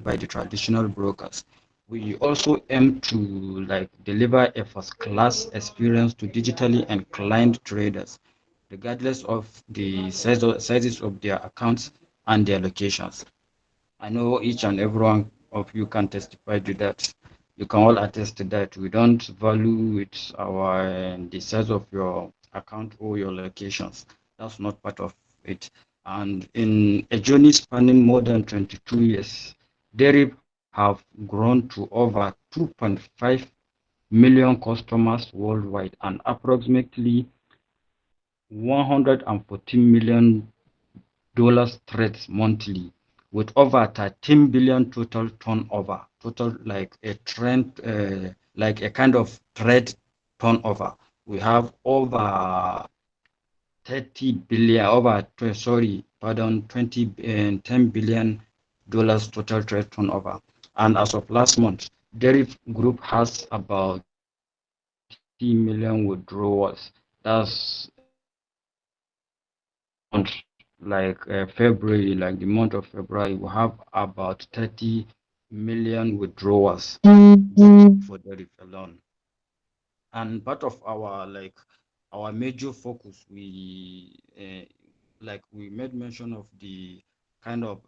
by the traditional brokers. We also aim to deliver a first-class experience to digitally inclined traders, regardless of the sizes of their accounts and their locations. I know each and every one of you can testify to that. You can all attest to that. We don't value it the size of your account or your locations. That's not part of it. And in a journey spanning more than 22 years, Deriv have grown to over 2.5 million customers worldwide and approximately $114 million trades monthly, with over 13 billion total turnover. Total like a trend, like a kind of trade turnover. We have over 30 billion, sorry, pardon, 10 billion dollars total trade turnover. And as of last month, Deriv Group has about 30 million withdrawals. That's month, February, like the month of February, we have about 30 million withdrawals for Deriv alone. And part of our major focus, we made mention of the kind of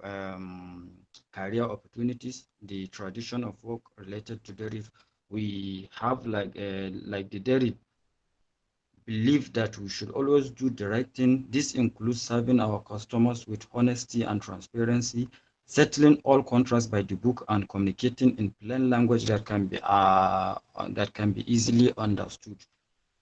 career opportunities, the tradition of work related to Deriv. We have like the Deriv believe that we should always do the right thing. This includes serving our customers with honesty and transparency, settling all contracts by the book, and communicating in plain language that can be easily understood.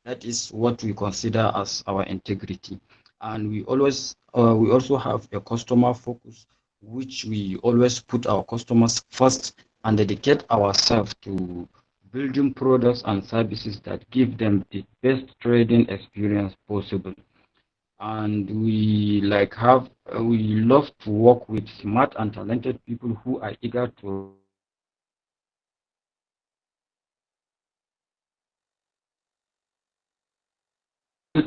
That is what we consider as our integrity. And we also have a customer focus, which we always put our customers first and dedicate ourselves to building products and services that give them the best trading experience possible. And we love to work with smart and talented people who are eager to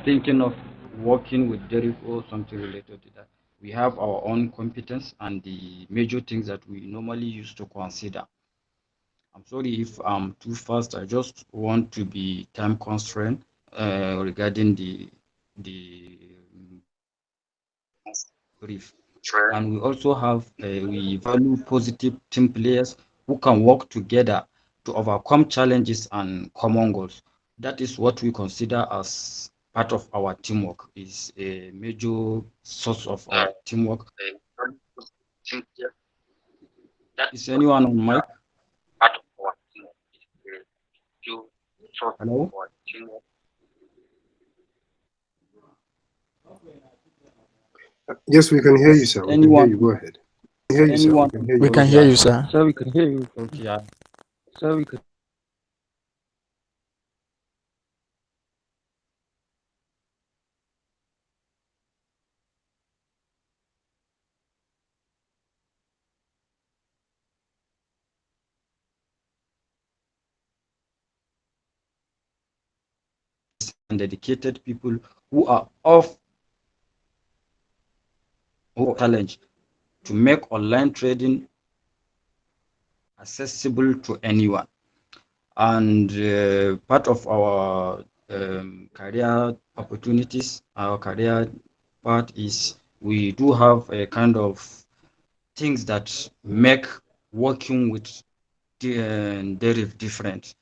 thinking of working with Derek or something related to that. We have our own competence and the major things that we normally use to consider. I'm sorry if I'm too fast. I just want to be time constrained regarding the brief. And we also have we value positive team players who can work together to overcome challenges and common goals. That is what we consider as part of our teamwork. Is a major source of our teamwork. Is anyone on mic? Hello? Yes, we can hear you, Is sir. We can hear you. anyone Go ahead. We can hear you, sir. We anyone? can hear you. We Go can Okay, hear ahead. you, yeah. sir. So we can hear you. Okay, yeah. So we can and dedicated people who are off challenge to make online trading accessible to anyone. And part of our career opportunities, our career part is we do have a kind of things that make working with Deriv different.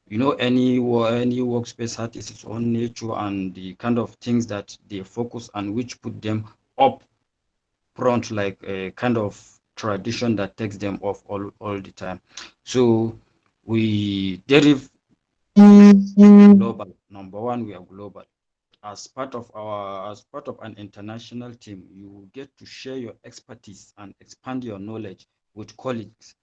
You know, any workspace has its own nature and the kind of things that they focus on, which put them up front, like a kind of tradition that takes them off all the time. So we Deriv global. Number one, we are global. As part of an international team, you get to share your expertise and expand your knowledge with colleagues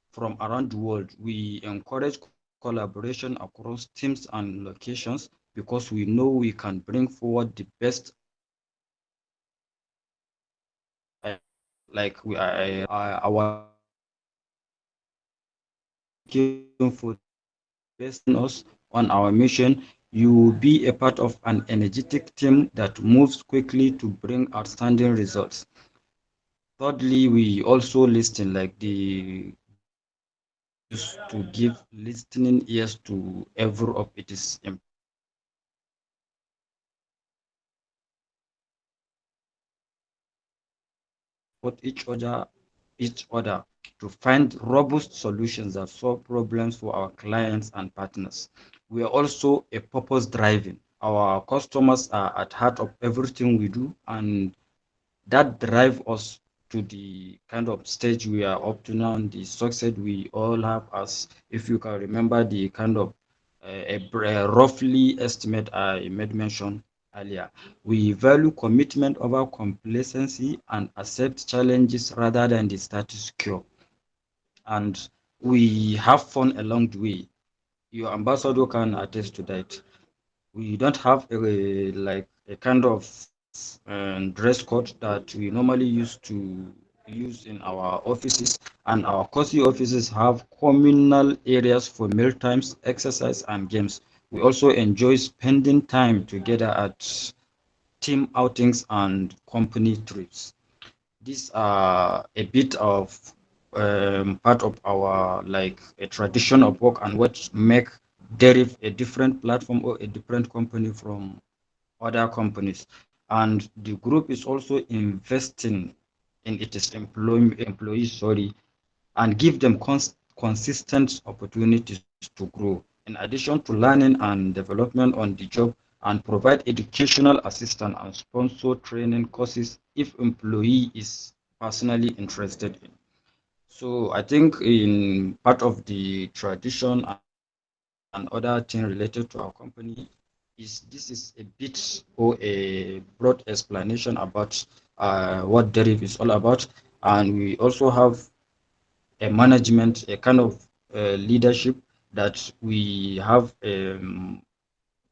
from around the world. We encourage collaboration across teams and locations because we know we can bring forward the best like we are our for best us on our mission. You will be a part of an energetic team that moves quickly to bring outstanding results. Thirdly, we also listen, like the group is also used to give listening ears to every of its employees. Support each other to find robust solutions that solve problems for our clients and partners. We are also a purpose driving. Our customers are at heart of everything we do, and that drive us to the kind of stage we are up to now, the success we all have. As if you can remember the kind of a roughly estimate I made mention earlier, we value commitment over complacency and accept challenges rather than the status quo, and we have fun along the way. Your ambassador can attest to that. We don't have a like a kind of dress code that we normally use in our offices, and our cozy offices have communal areas for meal times, exercise, and games. We also enjoy spending time together at team outings and company trips. These are a bit of part of our like a tradition of work and what make Deriv a different platform or a different company from other companies. And the group is also investing in its employees, and give them consistent opportunities to grow. In addition to learning and development on the job, and provide educational assistance and sponsor training courses if employee is personally interested in. So I think in part of the tradition and other thing related to our company this is a bit or a broad explanation about what Deriv is all about. And we also have a management, a kind of leadership that we have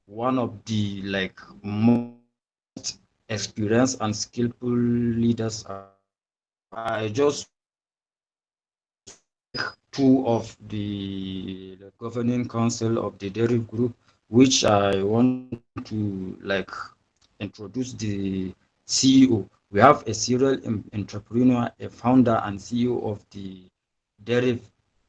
one of the like most experienced and skillful leaders around. I just want to pick two of the governing council of the Deriv Group, which I want to like introduce the CEO. We have a serial entrepreneur, a founder and CEO of the Deriv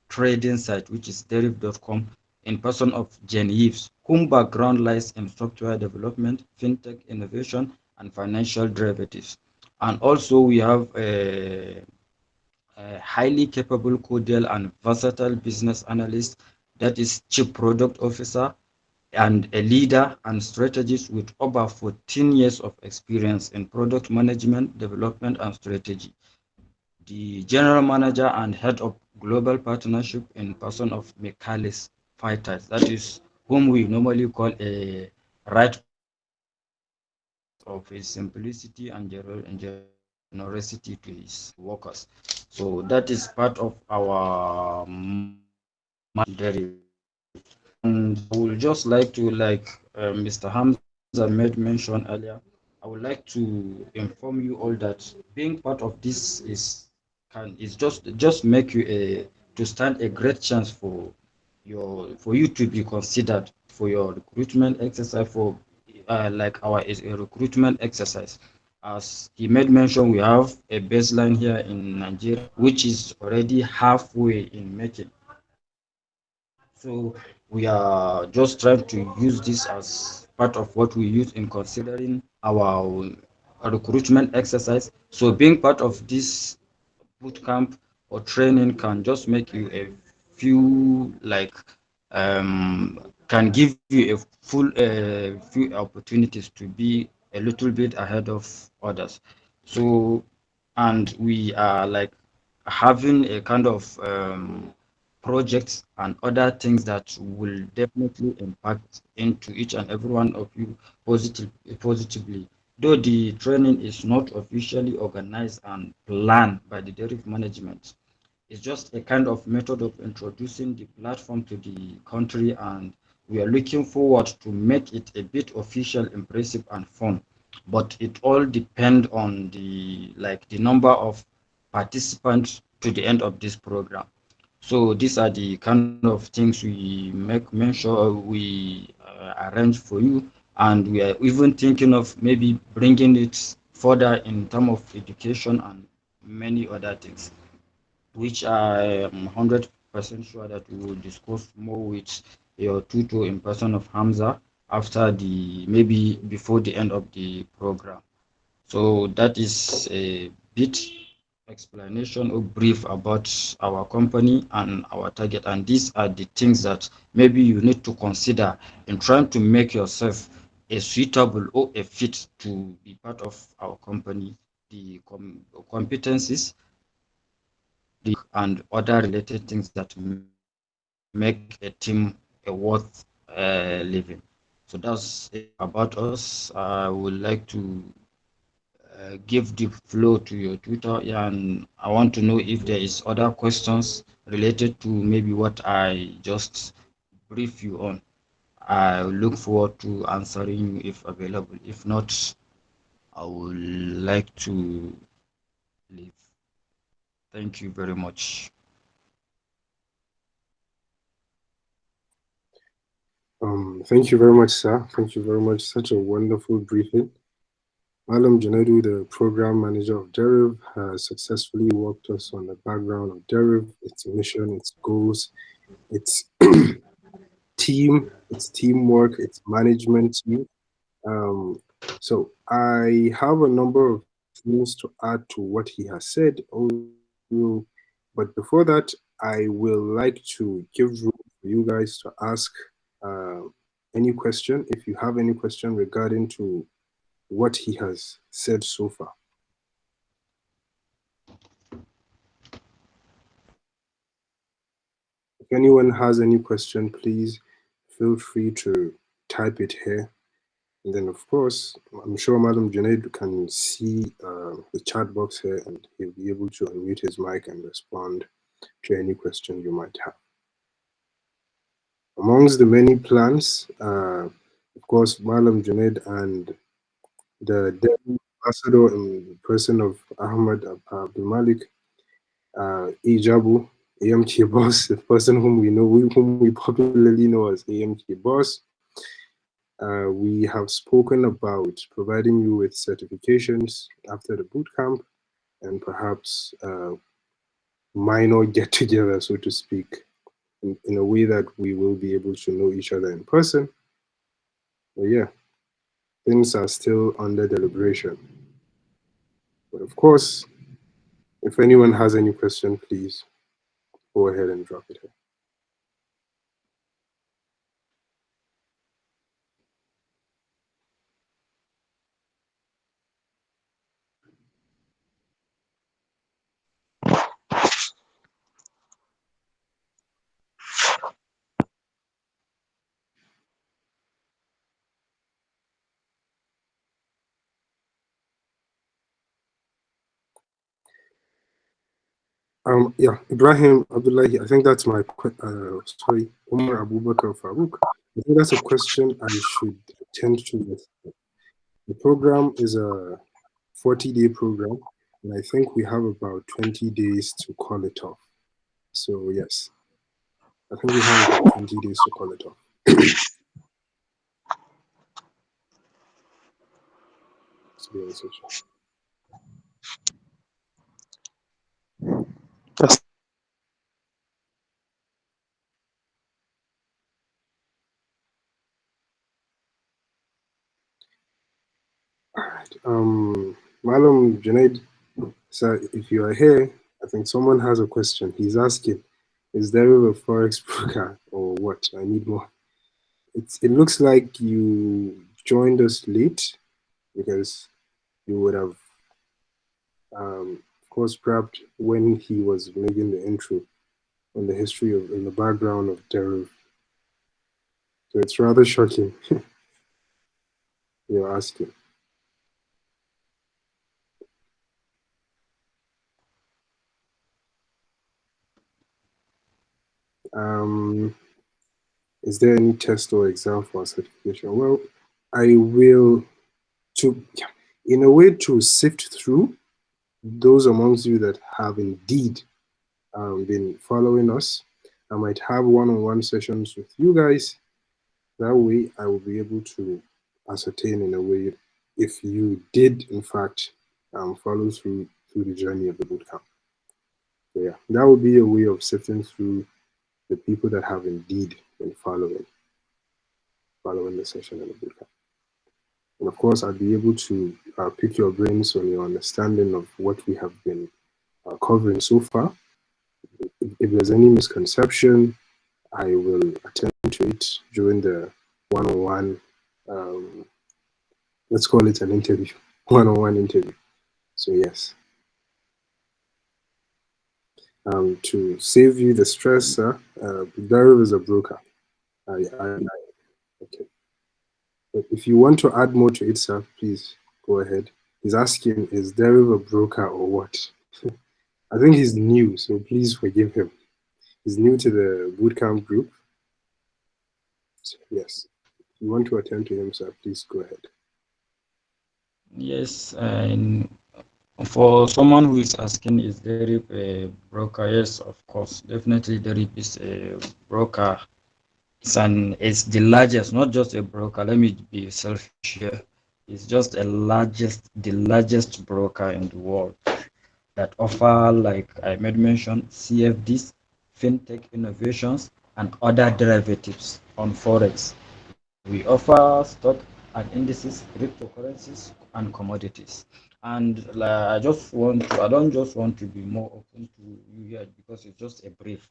trading site, which is deriv.com, in person of Genevieve, whom background lies in software development, fintech innovation, and financial derivatives. And also we have a highly capable, cordial, and versatile business analyst that is chief product officer and a leader and strategist with over 14 years of experience in product management, development, and strategy. The general manager and head of global partnership in person of Michaelis Fighters, that is whom we normally call a right person because of his simplicity and generosity to his workers. So that is part of our Deriv. And I would just like to, like Mr. Hamza made mention earlier, I would like to inform you all that being part of this is just make you a to stand a great chance for you to be considered for your recruitment exercise for like our is a recruitment exercise. As he made mention, we have a baseline here in Nigeria, which is already halfway in making. So we are just trying to use this as part of what we use in considering our recruitment exercise. So being part of this boot camp or training can just make you a few like can give you a few opportunities to be a little bit ahead of others. So and we are like having a kind of projects and other things that will definitely impact into each and every one of you positively. Though the training is not officially organized and planned by the Deriv management, it's just a kind of method of introducing the platform to the country, and we are looking forward to make it a bit official, impressive, and fun. But it all depends on the like the number of participants to the end of this program. So these are the kind of things we make sure we arrange for you, and we are even thinking of maybe bringing it further in terms of education and many other things, which I am 100% sure that we will discuss more with your tutor in person of Hamza after maybe before the end of the program. So that is a bit explanation or brief about our company and our target. And these are the things that maybe you need to consider in trying to make yourself a suitable or a fit to be part of our company. The competencies, and other related things that make a team a worth living. So that's it about us. I would like to give the floor to your tutor, and I want to know if there is other questions related to maybe what I just brief you on. I look forward to answering you if available. If not, I would like to leave. Thank you very much. Thank you very much, sir. Thank you very much. Such a wonderful briefing. Malam Junaidu, the program manager of Deriv, has successfully walked us on the background of Deriv, its mission, its goals, its team, its teamwork, its management team. Um, so I have a number of things to add to what he has said. But before that, I will like to give room for you guys to ask uh, any question if you have any question regarding to what he has said so far. If anyone has any question, please feel free to type it here. And then, of course, I'm sure Madam Junaid can see the chat box here and he'll be able to unmute his mic and respond to any question you might have. Amongst the many plans, of course, Madam Junaid and the Delhi ambassador in the person of Ahmad Abdul Malik Ijabu, AMK Boss, the person whom we know, whom we popularly know as AMK Boss. We have spoken about providing you with certifications after the bootcamp and perhaps minor get together, so to speak, in a way that we will be able to know each other in person. But yeah, things are still under deliberation. But of course, if anyone has any question, please go ahead and drop it here. Yeah, Ibrahim Abdullahi, I think that's my, sorry, Omar Abubakar Farouk. I think that's a question I should attend to. The program is a 40-day program, and I think we have about 20 days to call it off. So, yes, I think we have about 20 days to call it off. To be honest with you. All right. Malam Junaid, sir, if you are here, I think someone has a question. He's asking, is there a Forex broker or what? I need more. It looks like you joined us late because you would have, of course, grabbed when he was making the intro on the history of, in the background of Deriv. So it's rather shocking you're asking. Um, is there any test or exam for certification? Well, I will, to, in a way, to sift through those amongst you that have indeed been following us. I might have one-on-one sessions with you guys. That way, I will be able to ascertain in a way if you did, in fact, follow through through the journey of the bootcamp. So yeah, that would be a way of sifting through the people that have indeed been following the session in the bootcamp. And of course, I'd be able to pick your brains on your understanding of what we have been covering so far. If there's any misconception, I will attend to it during the one-on-one. Um, let's call it an interview, one-on-one interview. So yes, to save you the stress, sir, Deriv is a broker. Okay. But if you want to add more to it, sir, please go ahead. He's asking, is Deriv a broker or what? I think he's new, so please forgive him. He's new to the bootcamp group. So, yes. If you want to attend to him, sir, please go ahead. Yes, and for someone who is asking, is Deriv a broker? Yes, of course, definitely Deriv is a broker. It's the largest, not just a broker. Let me be selfish here. It's just the largest broker in the world that offer, like I made mention, CFDs, fintech innovations, and other derivatives on Forex. We offer stock and indices, cryptocurrencies, and commodities. And I don't just want to be more open to you here because it's just a brief.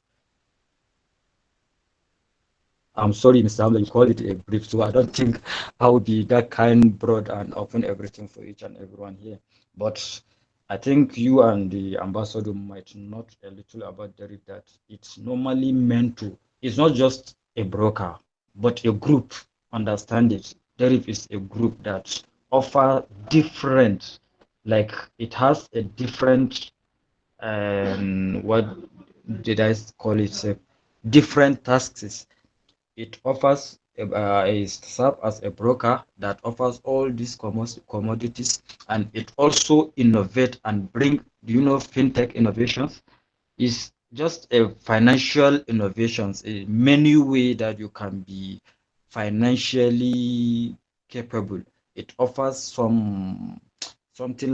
I'm sorry, Mr. Hamza, you call it a brief, so I don't think I would be that kind, broad, and open everything for each and everyone here. But I think you and the ambassador might know a little about Derek that it's normally meant to, it's not just a broker, but a group. Understand it. Derek is a group that offer different, like it has a different, what did I call it? Different tasks. It offers is serve as a broker that offers all these commodities, and it also innovate and bring. Do you know fintech innovations? Is just a financial innovations, a many way that you can be financially capable. It offers something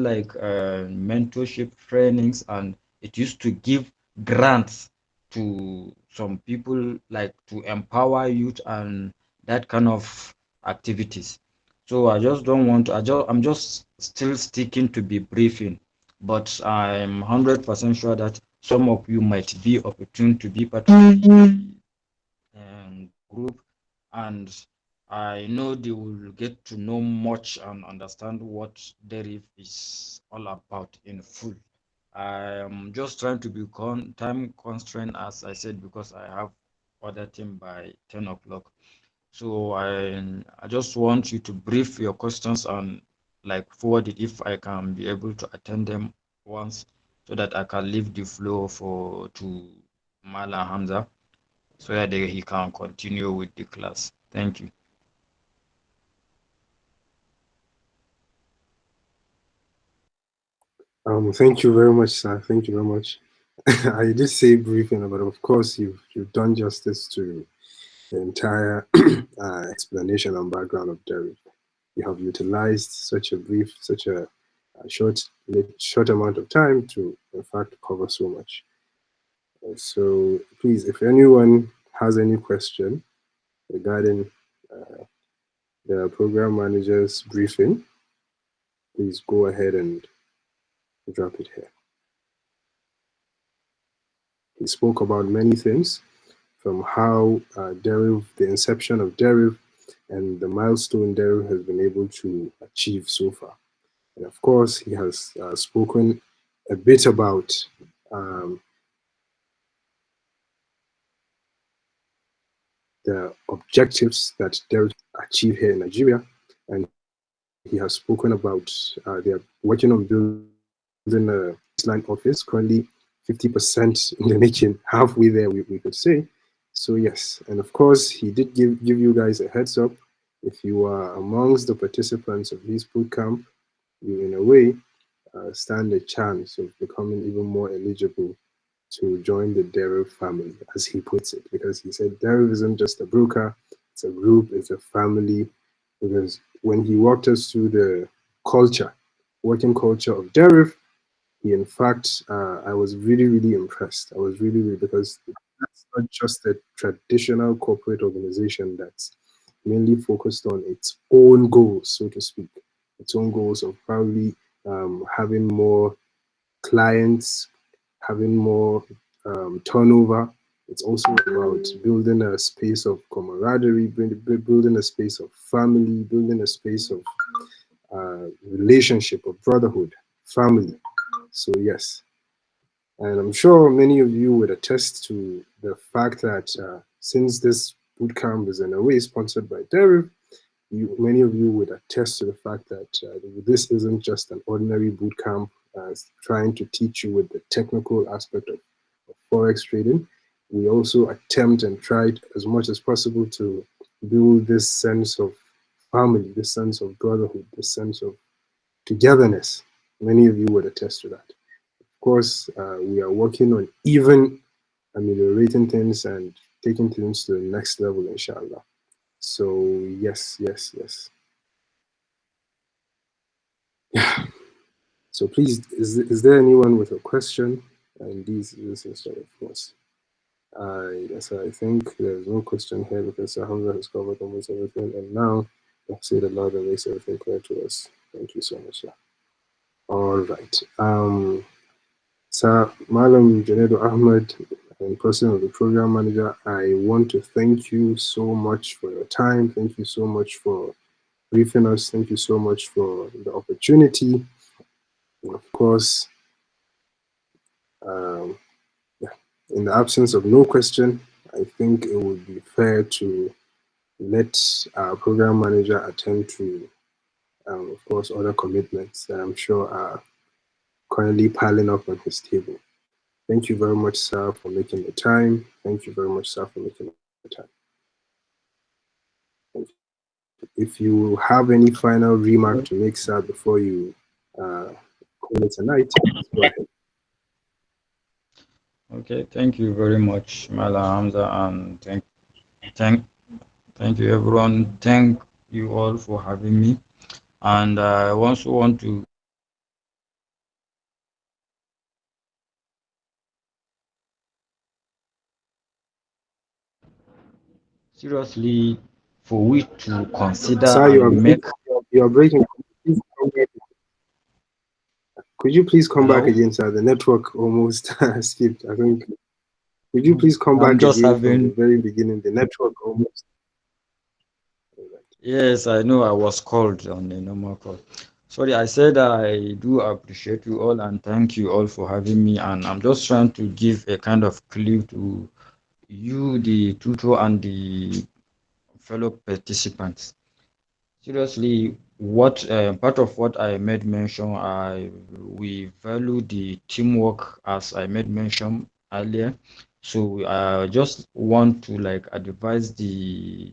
like mentorship trainings, and it used to give grants to some people, like to empower youth and that kind of activities. So I just don't want to, I'm just still sticking to be briefing, but I'm 100% sure that some of you might be opportune to be part of the group, and I know they will get to know much and understand what Deriv is all about in full. I am just trying to be time constraint, as I said, because I have other thing by 10 o'clock. So I just want you to brief your questions and like forward it if I can be able to attend them once, so that I can leave the floor for to Mala Hamza, so that he can continue with the class. Thank you. Thank you very much, sir. Thank you very much. I did say briefing, but of course you've done justice to the entire explanation and background of Derek. You have utilized such a short amount of time to, in fact, cover so much. So please, if anyone has any question regarding the program manager's briefing, please go ahead and drop it here. He spoke about many things, from how Deriv, the inception of Deriv, and the milestone Deriv has been able to achieve so far. And of course, he has spoken a bit about the objectives that Deriv achieve here in Nigeria, and he has spoken about they are working on building a line office, currently 50% in the making, halfway there, we could say. So yes, and of course, he did give you guys a heads up. If you are amongst the participants of his bootcamp, you in a way stand a chance of becoming even more eligible to join the Deriv family, as he puts it, because he said Deriv isn't just a broker, it's a group, it's a family. Because when he walked us through the culture, working culture of Deriv, In fact, I was really, really impressed. I was really, really, because that's not just a traditional corporate organization that's mainly focused on its own goals, so to speak, its own goals of probably having more clients, having more turnover. It's also about building a space of camaraderie, building a space of family, building a space of relationship, of brotherhood, family. So, yes. And I'm sure many of you would attest to the fact that since this bootcamp is in a way sponsored by Deriv, many of you would attest to the fact that this isn't just an ordinary boot camp trying to teach you with the technical aspect of forex trading. We also attempt and try as much as possible to build this sense of family, this sense of brotherhood, this sense of togetherness. Many of you would attest to that. Of course, we are working on even ameliorating things and taking things to the next level, inshallah. So, yes, yes, yes. So please, is there anyone with a question? And this is of course. Yes, I think there's no question here because Hamza has covered almost everything, and now I've said a lot that makes everything clear to us. Thank you so much, sir. All right. Sir Malam Janedo Ahmed, in person of the program manager, I want to thank you so much for your time. Thank you so much for briefing us. Thank you so much for the opportunity. And of course, um, yeah, in the absence of no question, I think it would be fair to let our program manager attend to, of course, other commitments that I'm sure are currently piling up on his table. Thank you very much, sir, for making the time. Thank you very much, sir, for making the time. Thank you. If you have any final remark to make, sir, before you call it a night, please go ahead. Okay, thank you very much, Mala Hamza, and thank thank you everyone. Thank you all for having me. And I also want to seriously for we to consider Sir, you are and breaking. make. You are breaking. Please come back. Could you please come back Hello? again, sir? The network almost skipped. I think. Could you please come I'm back just again from the having, very beginning? The network almost. yes, I know I was called on a normal call. Sorry, I said I do appreciate you all and thank you all for having me. And I'm just trying to give a kind of clue to you, the tutor, and the fellow participants. Seriously, what part of what I made mention, we value the teamwork as I made mention earlier. So I just want to like advise the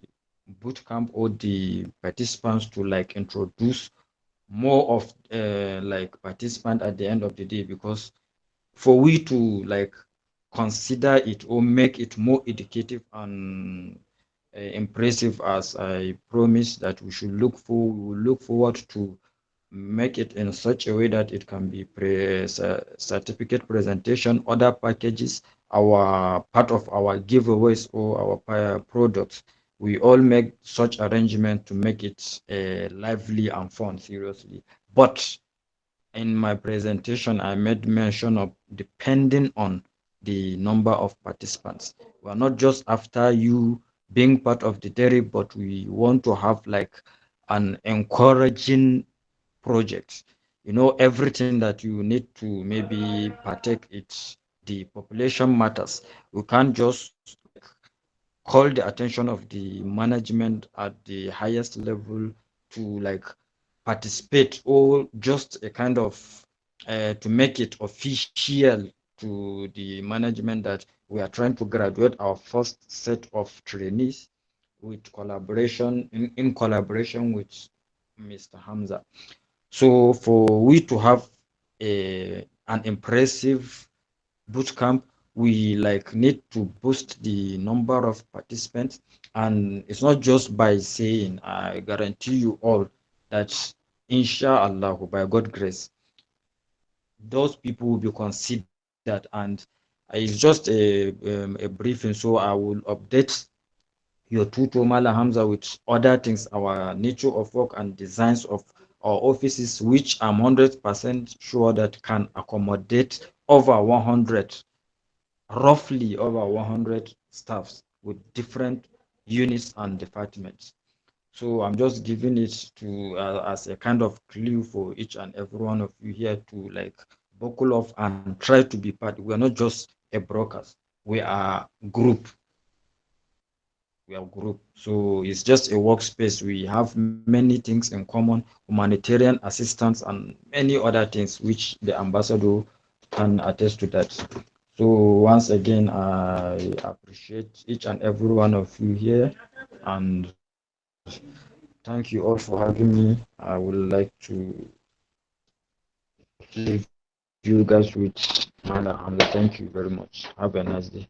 bootcamp or the participants to like introduce more of like participant at the end of the day, because for we to like consider it or make it more educative and impressive, as I promised that we will look forward to make it in such a way that it can be certificate presentation, other packages, our part of our giveaways or our products. We all make such arrangement to make it lively and fun, seriously. But in my presentation, I made mention of depending on the number of participants. We are not just after you being part of the dairy, but we want to have like an encouraging project. You know, everything that you need to maybe partake, it's the population matters. We can't just like call the attention of the management at the highest level to like participate, or just a kind of to make it official to the management that we are trying to graduate our first set of trainees with collaboration in collaboration with Mr. Hamza. So for we to have an impressive boot camp, we like need to boost the number of participants. And it's not just by saying, I guarantee you all that inshallah by God grace those people will be considered. And it's just a briefing, so I will update your tutor Mala Hamza with other things, our nature of work and designs of our offices, which I'm 100% sure that can accommodate over 100, roughly over 100 staffs with different units and departments. So I'm just giving it to as a kind of clue for each and every one of you here to like buckle off and try to be part. We are not just a brokers. We are group. We are group. So it's just a workspace. We have many things in common, humanitarian assistance and many other things which the ambassador can attest to that. So once again, I appreciate each and every one of you here, and thank you all for having me. I would like to leave you guys with Mala Hamza. Thank you very much. Have a nice day.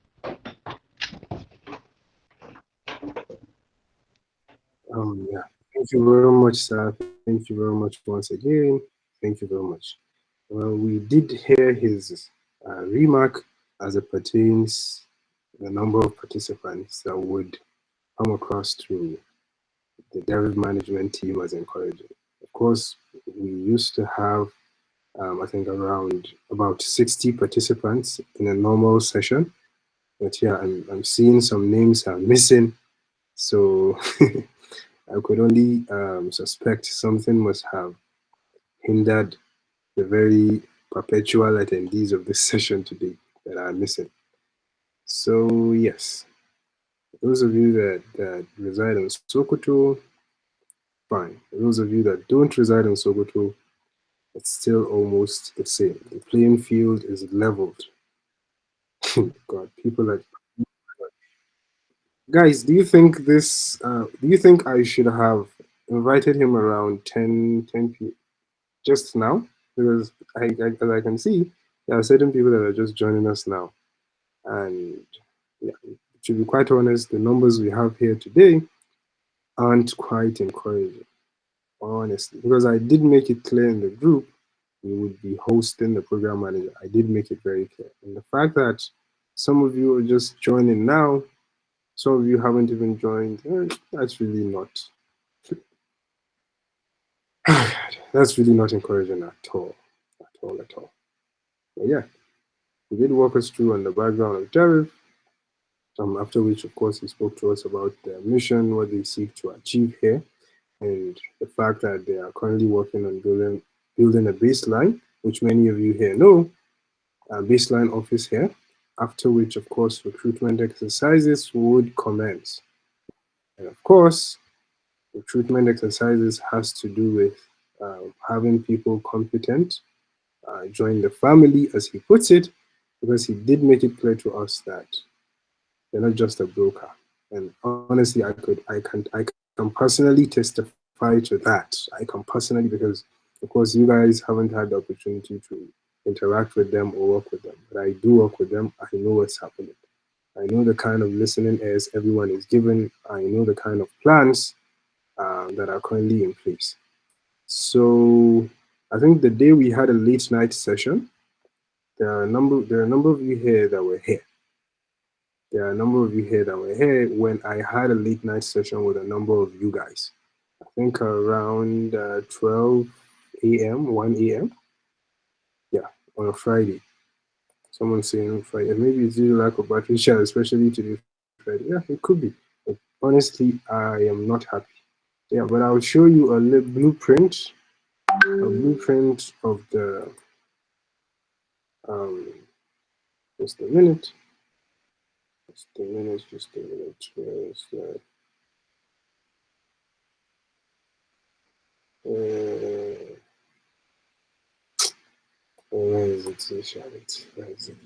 Yeah. Thank you very much, sir. Thank you very much once again. Thank you very much. Well, we did hear his remark as it pertains the number of participants that would come across to the Deriv management team as encouraging. Of course, we used to have, I think, around about 60 participants in a normal session. But yeah, I'm seeing some names are missing. So I could only suspect something must have hindered the very perpetual attendees of this session today that are missing. So, yes, those of you that reside in Sokoto, fine. Those of you that don't reside in Sokoto, it's still almost the same. The playing field is leveled. God, people are. Guys, do you think this? Do you think I should have invited him around 10 p just now? Because as I can see, there are certain people that are just joining us now. And yeah, to be quite honest, the numbers we have here today aren't quite encouraging, honestly. Because I did make it clear in the group we would be hosting the program manager. I did make it very clear. And the fact that some of you are just joining now, some of you haven't even joined, that's really not that's really not encouraging at all. At all, at all. But yeah, he did walk us through on the background of Deriv, after which, of course, he spoke to us about their mission, what they seek to achieve here, and the fact that they are currently working on building a baseline, which many of you here know, a baseline office here, after which, of course, recruitment exercises would commence. And of course, recruitment exercises has to do with having people competent join the family, as he puts it, because he did make it clear to us that they're not just a broker. And honestly, I can personally testify to that. I can personally, because of course you guys haven't had the opportunity to interact with them or work with them. But I do work with them. I know what's happening. I know the kind of listening ears everyone is given. I know the kind of plans that are currently in place. So I think the day we had a late night session, there are a number of you here that were here. There are a number of you here that were here when I had a late night session with a number of you guys. I think around 12 a.m., 1 a.m. Yeah, on a Friday. Someone saying Friday. Maybe it's due to lack of battery share, especially today, Friday. Yeah, it could be. But honestly, I am not happy. Yeah, but I'll show you a blueprint of the. Um, just a minute. Just a minute. Just a minute. Where is that? Uh, where is it, Charlotte? Where is it?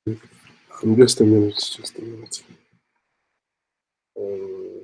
Just a minute, just a minute. Um,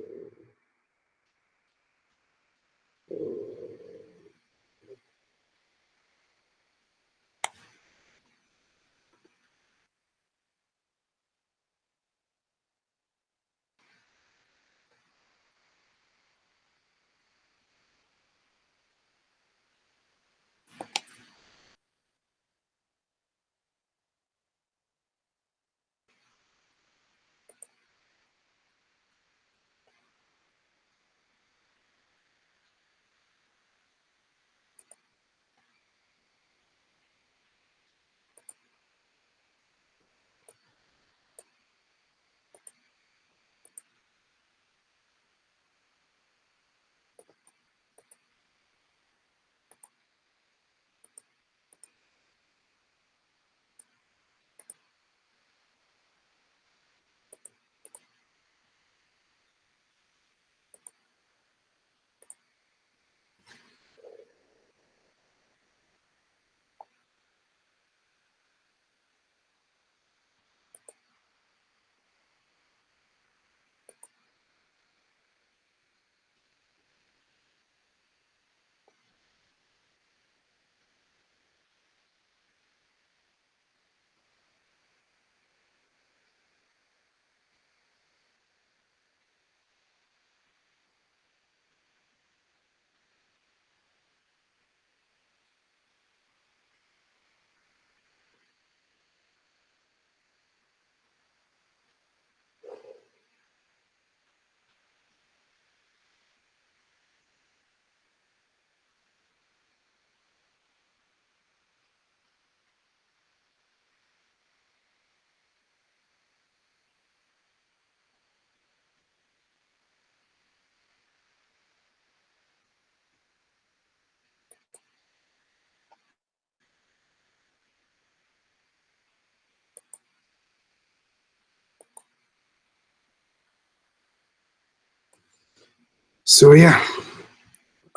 so yeah,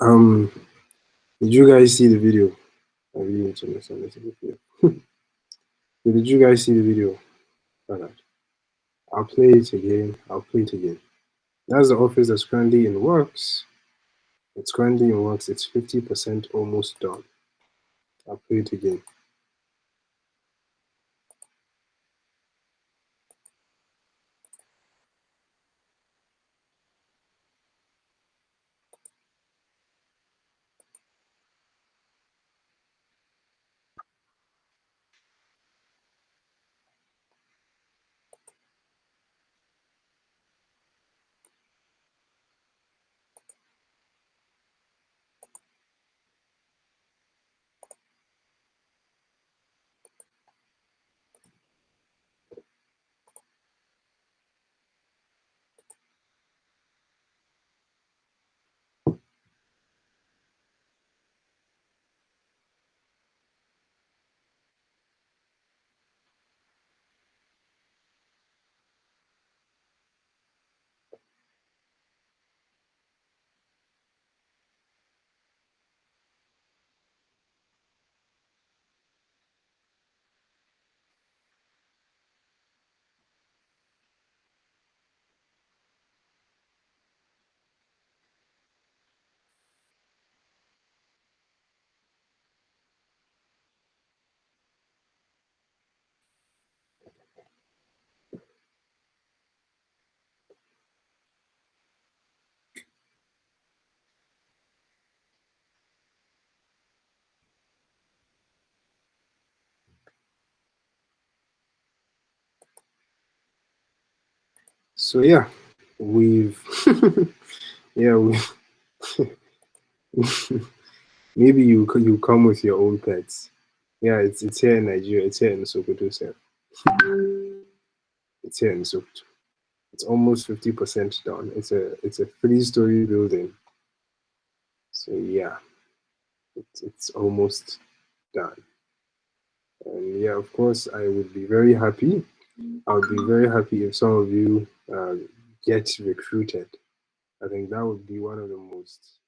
um, did you guys see the video? I really need to understand this video. Did you guys see the video? Alright. I'll play it again. I'll play it again. That's the office that's currently in works. It's currently in works. It's 50% almost done. I'll play it again. So yeah, we've yeah we maybe you come with your own pets. Yeah, it's here in Nigeria. It's here in Sokoto, sir. It's here in Sokoto. It's almost 50% done. It's a 3-story building. So yeah, it's almost done. And yeah, of course, I would be very happy. I would be very happy if some of you get recruited. I think that would be one of the most